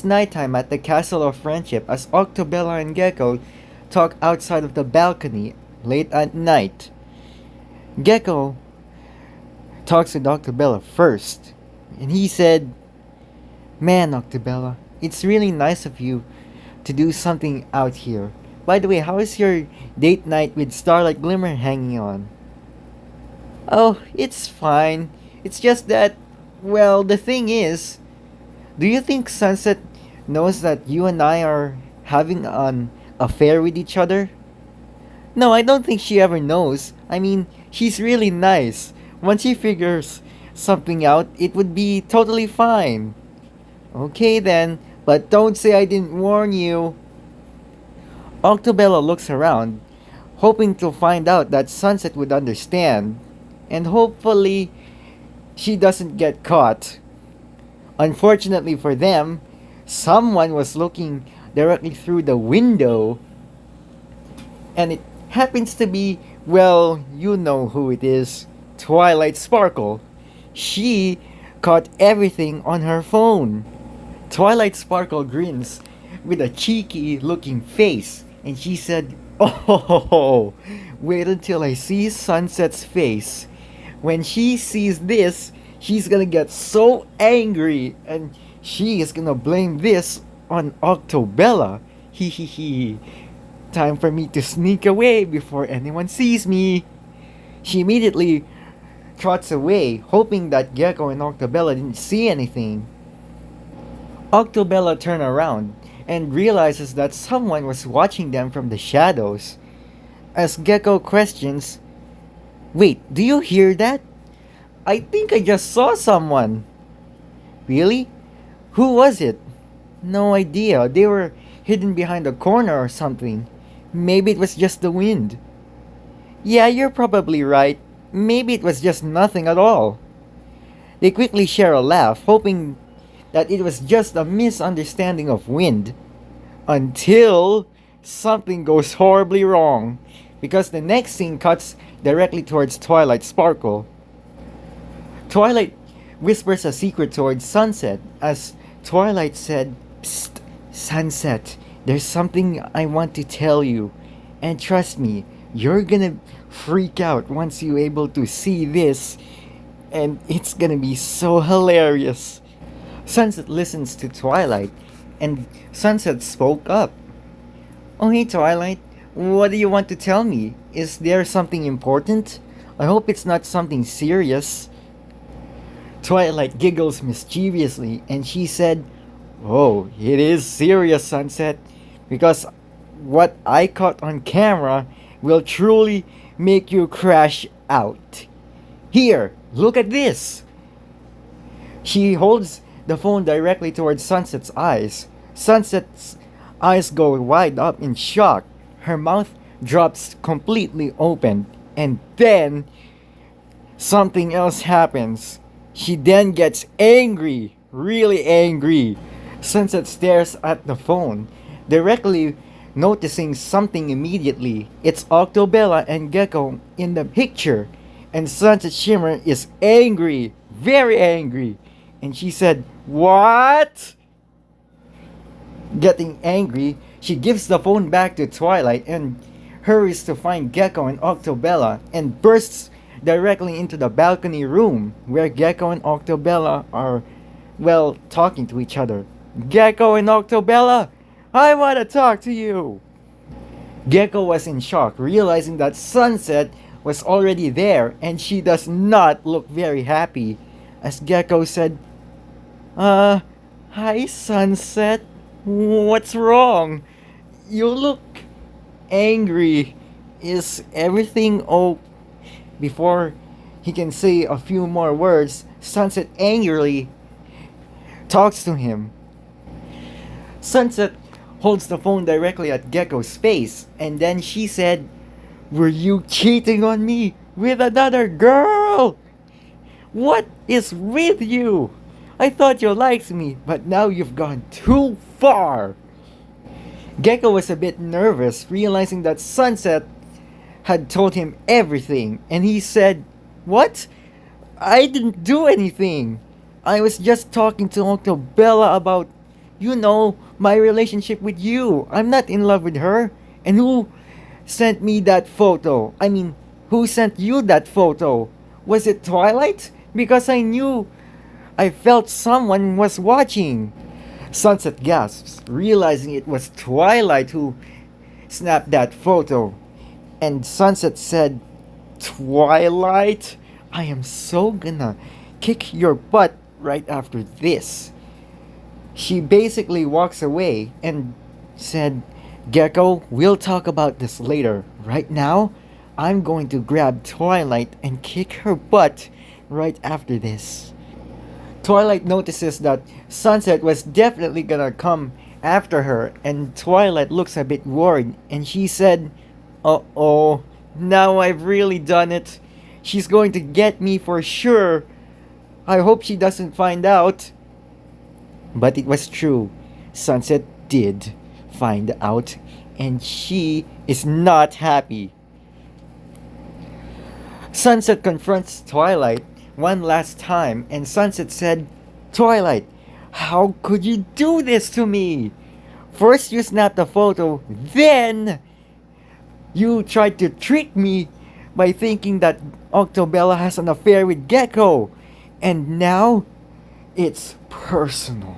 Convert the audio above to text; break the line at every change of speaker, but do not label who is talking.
nighttime at the Castle of Friendship as Octobella and Gekko talk outside of the balcony late at night. Gekko talks with Octobella first, and he said, "Man, Octobella, it's really nice of you to do something out here. By the way, how is your date night with Starlight Glimmer hanging on?" "Oh, it's fine. It's just that, well, the thing is, do you think Sunset knows that you and I are having an affair with each other?" "No, I don't think she ever knows. I mean, she's really nice. Once she figures something out, it would be totally fine." "Okay then, but don't say I didn't warn you." Octobella looks around, hoping to find out that Sunset would understand, and hopefully she doesn't get caught. Unfortunately for them, someone was looking directly through the window, and it happens to be, well, you know who it is, Twilight Sparkle. She caught everything on her phone. Twilight Sparkle grins with a cheeky looking face, and she said, "Oh, wait until I see Sunset's face. When she sees this, she's gonna get so angry, and she is gonna blame this on Octobella. Hee hee hee. Time for me to sneak away before anyone sees me." She immediately trots away, hoping that Gekko and Octobella didn't see anything. Octobella turns around and realizes that someone was watching them from the shadows. As Gekko questions, "Wait, do you hear that? I think I just saw someone." "Really? Who was it?" "No idea. They were hidden behind a corner or something. Maybe it was just the wind." "Yeah, you're probably right. Maybe it was just nothing at all." They quickly share a laugh, hoping that it was just a misunderstanding of wind. Until something goes horribly wrong, because the next scene cuts directly towards Twilight Sparkle. Twilight whispers a secret towards Sunset as Twilight said, "Psst, Sunset, there's something I want to tell you. And trust me, you're gonna freak out once you're able to see this. And it's gonna be so hilarious." Sunset listens to Twilight, and Sunset spoke up. "Oh hey Twilight, what do you want to tell me? Is there something important? I hope it's not something serious." Twilight giggles mischievously, and she said, "Oh, it is serious, Sunset, because what I caught on camera will truly make you crash out. Here, look at this." She holds the phone directly towards Sunset's eyes. Sunset's eyes go wide up in shock. Her mouth drops completely open, and then something else happens. She then gets angry, really angry. Sunset stares at the phone, directly noticing something immediately. It's Octobella and Gekko in the picture, and Sunset Shimmer is angry, very angry. And she said, "What?" Getting angry, she gives the phone back to Twilight and hurries to find Gekko and Octobella and bursts directly into the balcony room where Gekko and Octobella are, well, talking to each other. "Gekko and Octobella, I want to talk to you." Gekko was in shock, realizing that Sunset was already there, and she does not look very happy. As Gekko said, "Hi Sunset, what's wrong? You look angry. Is everything oh?" Before he can say a few more words, Sunset angrily talks to him. Sunset holds the phone directly at Gekko's face, and then she said, "Were you cheating on me with another girl? What is with you? I thought you liked me, but now you've gone too far." Gekko was a bit nervous, realizing that Sunset had told him everything, and he said, "What? I didn't do anything. I was just talking to Octobella about You know my relationship with you. I'm not in love with her. And who sent me that photo? I mean, who sent you that photo? Was it Twilight? Because I felt someone was watching. Sunset gasps, realizing it was Twilight who snapped that photo. And Sunset said, Twilight? I am so gonna kick your butt right after this. She basically walks away and said, Gekko, we'll talk about this later. Right now, I'm going to grab Twilight and kick her butt right after this. Twilight notices that Sunset was definitely gonna come after her, and Twilight looks a bit worried, and she said, Uh oh, now I've really done it. She's going to get me for sure. I hope she doesn't find out. But it was true. Sunset did find out, and she is not happy. Sunset confronts Twilight one last time, and Sunset said, Twilight, how could you do this to me? First you snapped a photo, then you tried to trick me by thinking that Octobella has an affair with Gekko. And now it's personal.